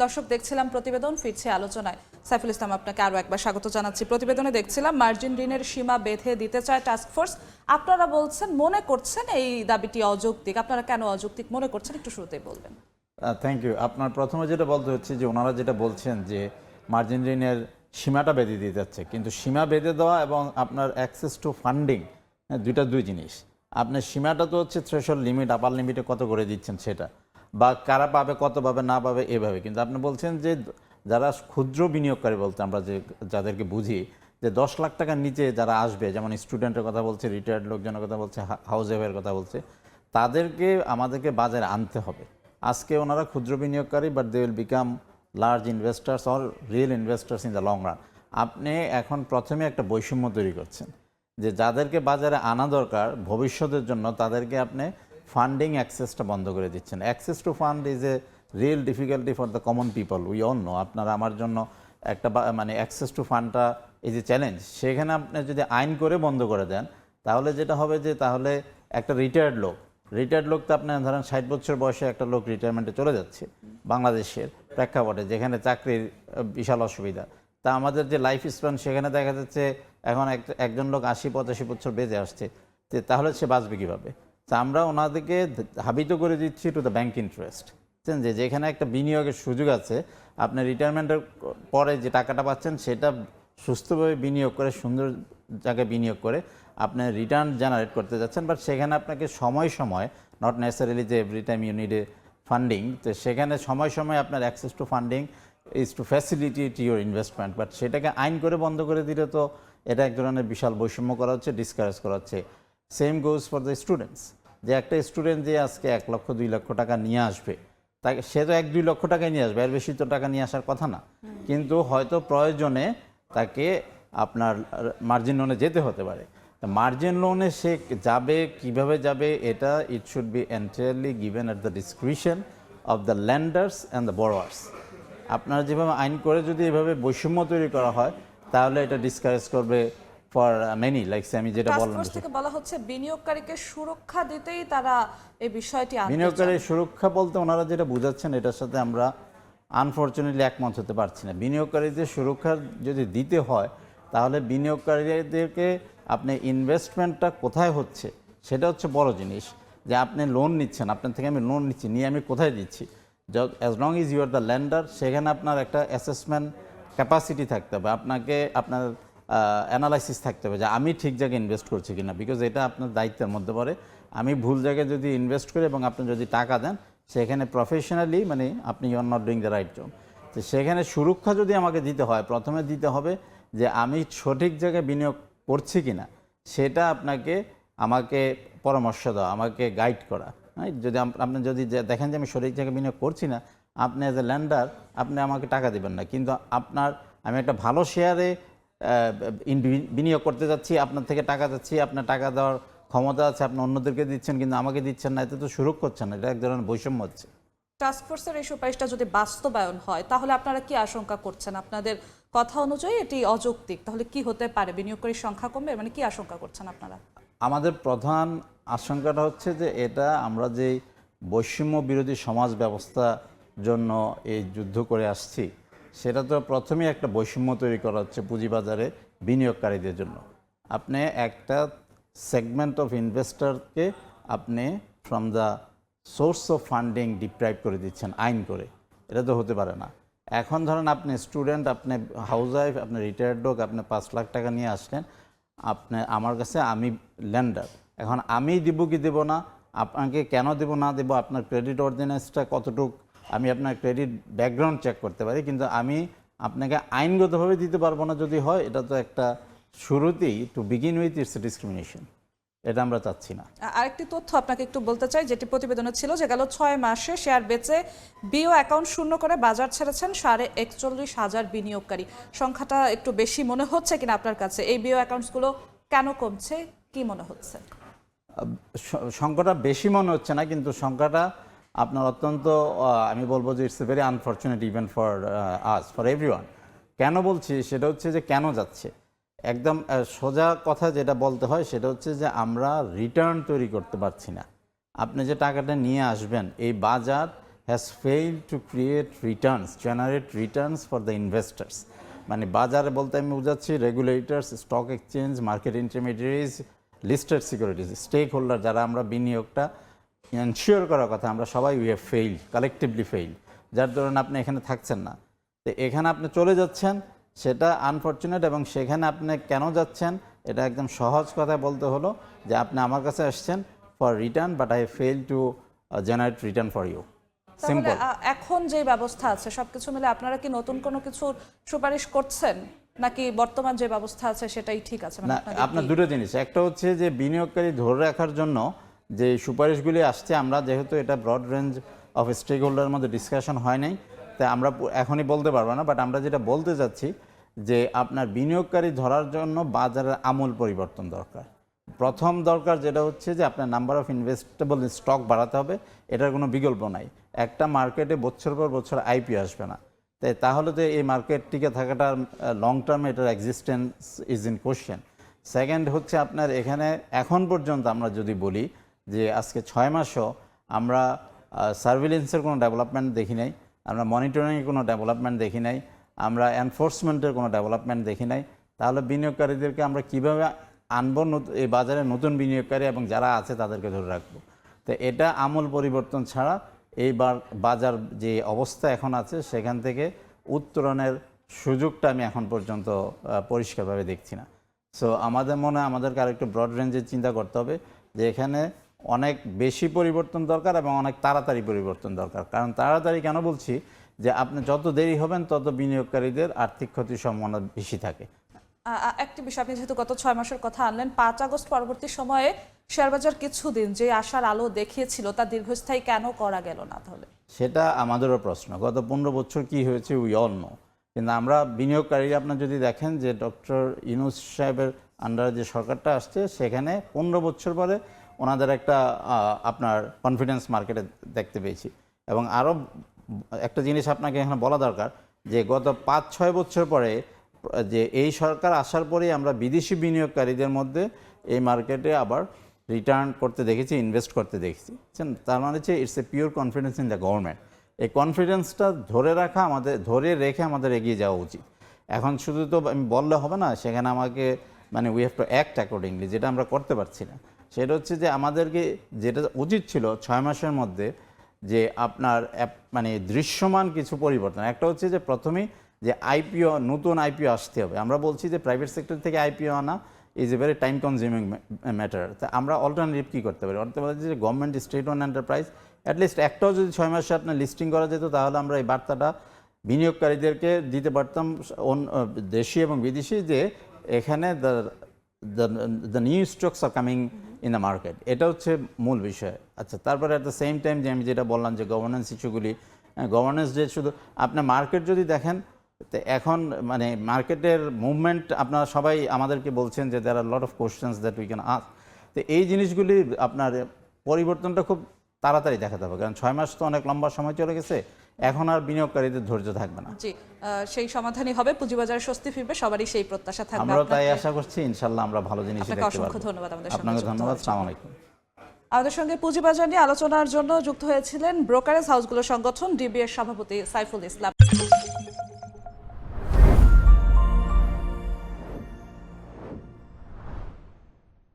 দর্শক দেখছিলাম প্রতিবেদন, ফিরছে আলোচনায়। সাইফুল ইসলাম, আপনাকে আরো একবার স্বাগত জানাচ্ছি। প্রতিবেদনে দেখছিলাম মার্জিন ঋণের সীমা বেঁধে দিতে চায় টাস্কফোর্স। আপনারা বলছেন, মনে করছেন এই দাবিটি অযৌক্তিক। আপনারা কেন অযৌক্তিক মনে করছেন, একটু শুরুতেই বলবেন। Thank you. আপনার প্রথমে যেটা বলতে হচ্ছে যে ওনারা যেটা বলছেন যে মার্জিন ঋণের সীমাটা বেঁধে দিতে যাচ্ছে, কিন্তু সীমা বেঁধে দেওয়া এবং আপনার অ্যাক্সেস টু ফান্ডিং দুই জিনিস। আপনার সীমাটা তো হচ্ছে থ্রেশহোল্ড লিমিট, আপার লিমিটে কত করে দিচ্ছেন সেটা, বা কারা পাবে কত পাবে না পাবে এভাবে। কিন্তু আপনি বলছেন যে যারা ক্ষুদ্র বিনিয়োগকারী বলতে আমরা যাদেরকে বুঝি যে 10 লাখ টাকার নিচে যারা আসবে, যেমন স্টুডেন্টের কথা বলছে, রিটায়ার্ড লোকজনের কথা বলছে, হাউস ওয়াইফের কথা বলছে, তাদেরকে আমাদেরকে বাজারে আনতে হবে। আজকে ওনারা ক্ষুদ্র বিনিয়োগকারী, but they will become large investors or real investors in the long run. আপনি এখন প্রথমে একটা বৈষম্য তৈরি করছেন যে যাদেরকে বাজারে আনা দরকার ভবিষ্যতের জন্য, তাদেরকে আপনি ফান্ডিং অ্যাক্সেসটা বন্ধ করে দিচ্ছেন। Access to fund is a real difficulty for the common people, we all know. আপনারা আমার জন্য একটা মানে অ্যাক্সেস টু ফান্ডটা ইজ এ চ্যালেঞ্জ। সেখানে আপনি যদি আইন করে বন্ধ করে দেন, তাহলে যেটা হবে যে তাহলে একটা রিটায়ার্ড লোক তো আপনার ধরেন 60 বছর বয়সে একটা লোক রিটায়ারমেন্টে চলে যাচ্ছে বাংলাদেশের প্রেক্ষাপটে, যেখানে চাকরির বিশাল অসুবিধা। তা আমাদের যে লাইফ স্প্যান, সেখানে দেখা যাচ্ছে এখন একজন লোক 80-85 বছর বেঁচে আসছে, তাহলে সে বাঁচবে কীভাবে? তা আমরা ওনাদেরকে ধাবিত করে দিচ্ছি টু দ্য ব্যাংক ইন্টারেস্ট, যে যেখানে একটা বিনিয়োগের সুযোগ আছে, আপনি রিটায়ারমেন্টের পরে যে টাকাটা পাচ্ছেন সেটা সুস্থভাবে বিনিয়োগ করে, সুন্দর জায়গায় বিনিয়োগ করে আপনি রিটার্ন জেনারেট করতে যাচ্ছেন। বাট সেখানে আপনাকে সময় নট নেসেসারিলি যে every time you need a funding, তো সেখানে সময় আপনার access to funding is to facilitate your investment. But সেটাকে আইন করে বন্ধ করে দিলে তো এটা এক ধরনের বিশাল বৈষম্য করা হচ্ছে, ডিসকারেজ করা হচ্ছে। Same goes for the students, যে একটা স্টুডেন্ট যে আজকে 1 লক্ষ 2 লক্ষ টাকা নিয়ে আসবে, তাকে সে তো 1-2 লক্ষ টাকায় নিয়ে আসবে, এর বেশি তো টাকা নিয়ে আসার কথা না। কিন্তু হয়তো প্রয়োজনে তাকে আপনার মার্জিন লোনে যেতে হতে পারে। মার্জিন লোনে সে যাবে, কিভাবে যাবে, এটা it should be entirely given at the discretion of the lenders and the borrowers. আপনারা যেভাবে আইন করে যদি এভাবে বৈষম্য তৈরি করা হয়, তাহলে এটা ডিসকারেজ করবে ফর মেনি, লাইকস আমি যেটা বললাম। টাস্কফোর্স থেকে বলা হচ্ছে বিনিয়োগকারীকে সুরক্ষা দিতেই তারা এই বিষয়টি আনতে চান। বিনিয়োগকারীর সুরক্ষা বলতে ওনারা যেটা বোঝাচ্ছেন, এটার সাথে আমরা আনফর্চুনেটলি একমত হতে পারছি না। বিনিয়োগকারীদের সুরক্ষা যদি দিতে হয়, তাহলে বিনিয়োগকারীদেরকে আপনি ইনভেস্টমেন্টটা কোথায় হচ্ছে সেটা হচ্ছে বড় জিনিস। যে আপনি লোন নিচ্ছেন, আপনার থেকে আমি লোন নিচ্ছি, নিয়ে আমি কোথায় দিচ্ছি, as long is you are the lender, সেখানে আপনার একটা অ্যাসেসমেন্ট ক্যাপাসিটি থাকতে হবে, আপনার অ্যানালাইসিস থাকতে হবে যে আমি ঠিক জায়গায় ইনভেস্ট করছি কিনা। বিকজ এটা আপনার দায়িত্বের মধ্যে পড়ে। আমি ভুল জায়গায় যদি ইনভেস্ট করি এবং আপনি যদি টাকা দেন, সেখানে প্রফেশনালি মানে আপনি you are not doing the right job. তো সেখানে সুরক্ষা যদি আমাকে দিতে হয়, প্রথমে দিতে হবে যে আমি সঠিক জায়গায় বিনিয়োগ করছি কিনা, সেটা আমাকে পরামর্শ দেওয়া, আমাকে গাইড করা। হ্যাঁ, আপনি যদি দেখেন যে আমি সঠিক জায়গায় বিনিয়োগ করছি না, আপনি অ্যাজ এ ল্যান্ডার আপনি আমাকে টাকা দেবেন না। কিন্তু আমি একটা ভালো শেয়ারে বিনিয়োগ করতে যাচ্ছি, আপনার থেকে টাকা যাচ্ছি, আপনার টাকা দেওয়ার ক্ষমতা আছে, আপনি অন্যদেরকে দিচ্ছেন কিন্তু আমাকে দিচ্ছেন না, এতে তো সুরক্ষা হচ্ছে না, এটা এক ধরনের বৈষম্য হচ্ছে। টাস্কফোর্সের এই সুপারিশটা যদি বাস্তবায়ন হয়, তাহলে আপনারা কি আশঙ্কা করছেন? আপনাদের কথা অনুযায়ী এটি অযৌক্তিক, তাহলে কি হতে পারে? বিনিয়োগকারীর সংখ্যা কমবে, মানে কি আশঙ্কা করছেন আপনারা? আমাদের প্রধান আশঙ্কাটা হচ্ছে যে এটা আমরা যে বৈষম্য বিরোধী সমাজ ব্যবস্থার জন্য এই যুদ্ধ করে আসছি, সেটা তো প্রথমেই একটা বৈষম্য তৈরি করা হচ্ছে পুঁজিবাজারে বিনিয়োগকারীদের জন্য। আপনি একটা সেগমেন্ট অফ ইনভেস্টরকে আপনি from the source of funding deprive করে দিচ্ছেন আইন করে, এটা তো হতে পারে না। এখন ধরেন আপনি স্টুডেন্ট, আপনি হাউস ওয়াইফ, আপনি রিটায়ার্ড লোক, আপনি 5 লাখ টাকা নিয়ে আসলেন আমার কাছে, আমি ল্যান্ডার। এখন আমি দিব কি দেব না, আপনাকে কেন দেব না দেব, আপনার ক্রেডিট অর্ডিন্যান্সটা কতটুকু, আমি আপনার ক্রেডিট ব্যাকগ্রাউন্ড চেক করতে পারি, কিন্তু আমি আপনাকে আইনগতভাবে দিতে পারবো না যদি হয়, এটা তো একটা শুরুতেই to begin with it's a discrimination, এটা আমরা চাচ্ছি না। আরেকটি তথ্য আপনাকে একটু বলতে চাই, যেটি প্রতিবেদনে ছিল, যে গেল 6 মাসে শেয়ার বেচে বিও অ্যাকাউন্ট শূন্য করে বাজার ছেড়েছেন 41,500 বিনিয়োগকারী। সংখ্যাটা একটু বেশি মনে হচ্ছে কিনা আপনার কাছে? এই বিও অ্যাকাউন্টসগুলো কেন কমছে, কি মনে হচ্ছে? সংখ্যাটা বেশি মনে হচ্ছে না, কিন্তু সংখ্যাটা আপনার অত্যন্ত, আমি বলবো যে it's a very unfortunate even for us, for everyone. কেন বলছি সেটা হচ্ছে যে কেন যাচ্ছে, একদম সোজা কথা যেটা বলতে হয় সেটা হচ্ছে যে আমরা রিটার্ন তৈরি করতে পারছি না। আপনি যে টাকাটা নিয়ে আসবেন, এই বাজার has failed to create returns, generate returns for the investors. মানে বাজারে বলতে আমি বোঝাচ্ছি regulators, stock exchange, market intermediaries, listed securities, stakeholder যারা আমরা বিনিয়োগটা এনশিওর করার কথা, আমরা সবাই we have failed, collectively failed, যার ধরুন আপনি এখানে থাকছেন না। তো এখানে আপনি চলে যাচ্ছেন, সেটা আনফর্চুনেট। এবং সেখানে আপনি কেন যাচ্ছেন এটা একদম সহজ কথায় বলতে হলো যে আপনি আমার কাছে আসছেন for return, but I fail to generate return for you. তাহলে এখন যে ব্যবস্থা আছে সবকিছু মিলে আপনারা কি নতুন কোনো কিছু সুপারিশ করছেন, নাকি বর্তমান যে ব্যবস্থা আছে সেটাই ঠিক আছে? না, আপনার দুটো জিনিস, একটা হচ্ছে যে বিনিয়োগকারী ধরে রাখার জন্য যে সুপারিশগুলি আসছে, আমরা যেহেতু এটা ব্রড রেঞ্জ অফ স্টেক হোল্ডারের মধ্যে ডিসকাশন হয় নাই, তাই আমরা এখনই বলতে পারবো না। বাট আমরা যেটা বলতে চাচ্ছি যে আপনার বিনিয়োগকারী ধরার জন্য বাজারের আমূল পরিবর্তন দরকার। প্রথম দরকার যেটা হচ্ছে যে আপনার নাম্বার অফ ইনভেস্টেবল স্টক বাড়াতে হবে, এটার কোনো বিকল্প নাই। একটা মার্কেটে বছর পর বছর আইপিও আসবে না, তাহলে তো এই মার্কেট টিকে থাকাটা লং টার্মে এটার existence is in question. Second হচ্ছে আপনার এখানে এখন পর্যন্ত আমরা যদি বলি যে আজকে 6 মাসও আমরা সার্ভিলেন্সের কোনো ডেভেলপমেন্ট দেখি নাই, আমরা মনিটরিংয়ের কোনো ডেভেলপমেন্ট দেখি নাই, আমরা এনফোর্সমেন্টের কোনো ডেভেলপমেন্ট দেখি নাই, তাহলে বিনিয়োগকারীদেরকে আমরা কীভাবে আনবো, এই বাজারে নতুন বিনিয়োগকারী এবং যারা আছে তাদেরকে ধরে রাখবো? তো এটা আমূল পরিবর্তন ছাড়া এইবার বাজার যে অবস্থা এখন আছে সেখান থেকে উত্তরণের সুযোগটা আমি এখন পর্যন্ত পরিষ্কারভাবে দেখছি না। সো আমাদের মনে হয় আমাদেরকে আরেকটু ব্রড রেঞ্জের চিন্তা করতে হবে যে এখানে অনেক বেশি পরিবর্তন দরকার এবং অনেক তাড়াতাড়ি পরিবর্তন দরকার। কারণ তাড়াতাড়ি কেন বলছি, যে আপনি যত দেরি হবেন তত বিনিয়োগকারীদের আর্থিক ক্ষতির সম্ভাবনা বেশি থাকে। একটি বিষয়, আপনি যেহেতু গত 6 মাসের কথা আনলেন, 5 আগস্ট পরবর্তী সময়ে শেয়ারবাজার কিছুদিন যে আশার আলো দেখিয়েছিল তা দীর্ঘস্থায়ী কেন করা গেল না? তাহলে সেটা আমাদেরও প্রশ্ন। গত 15 বছর কি হয়েছে উই অল নো। কিন্তু আমরা বিনিয়োগকারী, আপনার যদি দেখেন যে ডক্টর ইউনূস সাহেবের আন্ডারে যে সরকারটা আসছে সেখানে 15 বছর পরে ওনাদের একটা আপনার কনফিডেন্স মার্কেটে দেখতে পেয়েছি। এবং আরও একটা জিনিস আপনাকে এখানে বলা দরকার যে গত 5-6 বছর পরে যে এই সরকার আসার পরেই আমরা বিদেশি বিনিয়োগকারীদের মধ্যে এই মার্কেটে আবার রিটার্ন করতে দেখেছি, ইনভেস্ট করতে দেখেছি। তার মানে হচ্ছে it's a pure confidence in the government. এই কনফিডেন্সটা ধরে রেখে আমাদের এগিয়ে যাওয়া উচিত। এখন শুধু তো আমি বললে হবে না, সেখানে আমাকে মানে we have to act accordingly, যেটা আমরা করতে পারছি না। সেটা হচ্ছে যে আমাদেরকে যেটা উচিত ছিল 6 মাসের মধ্যে যে আপনার মানে দৃশ্যমান কিছু পরিবর্তন। একটা হচ্ছে যে প্রথমেই যে আইপিও, নতুন আইপিও আসতে হবে। আমরা বলছি যে প্রাইভেট সেক্টর থেকে আইপিও আনা is a very time consuming matter. তা আমরা অল্টারনেটিভ কী করতে পারি? করতে পারি যে government state own enterprise at least একটাও যদি 6 মাসে আপনার লিস্টিং করা যেত, তাহলে আমরা এই বার্তাটা বিনিয়োগকারীদেরকে দিতে পারতাম, দেশি এবং বিদেশি, যে এখানে the new stocks are coming in the market. এটা হচ্ছে মূল বিষয়। আচ্ছা, তারপরে অ্যাট দ্য সেম টাইম যে আমি যেটা বললাম যে গভর্নেন্স ইস্যুগুলি, গভর্নেন্স যে শুধু আপনার মার্কেট যদি দেখেন, তো এখন মানে মার্কেটের মুভমেন্ট আপনারা সবাই আমাদেরকে বলছেন যে there are lot of questions that we can ask. তো এই জিনিসগুলি আপনার পরিবর্তনটা খুব তাড়াতাড়ি দেখাতে হবে, কারণ 6 মাস তো অনেক লম্বা সময় চলে গেছে, এখন আর বিনিয়োগকারীদের ধৈর্য থাকবে না। জি, সেই সমাধানই হবে, পুঁজিবাজারে স্বস্তি ফিরবে, সবারই সেই প্রত্যাশা থাকবে। আমরাও তাই আশা করছি, ইনশাআল্লাহ আমরা ভালো জিনিস দেখতে পারবো। অসংখ্য ধন্যবাদ আমাদের সঙ্গে। আপনাকে ধন্যবাদ। আসসালামু আলাইকুম। আমাদের সঙ্গে পুঁজিবাজার নিয়ে আলোচনার জন্য যুক্ত হয়েছিলেন ব্রোকারেজ হাউসগুলোর সংগঠন ডিবিএর সভাপতি সাইফুল ইসলাম।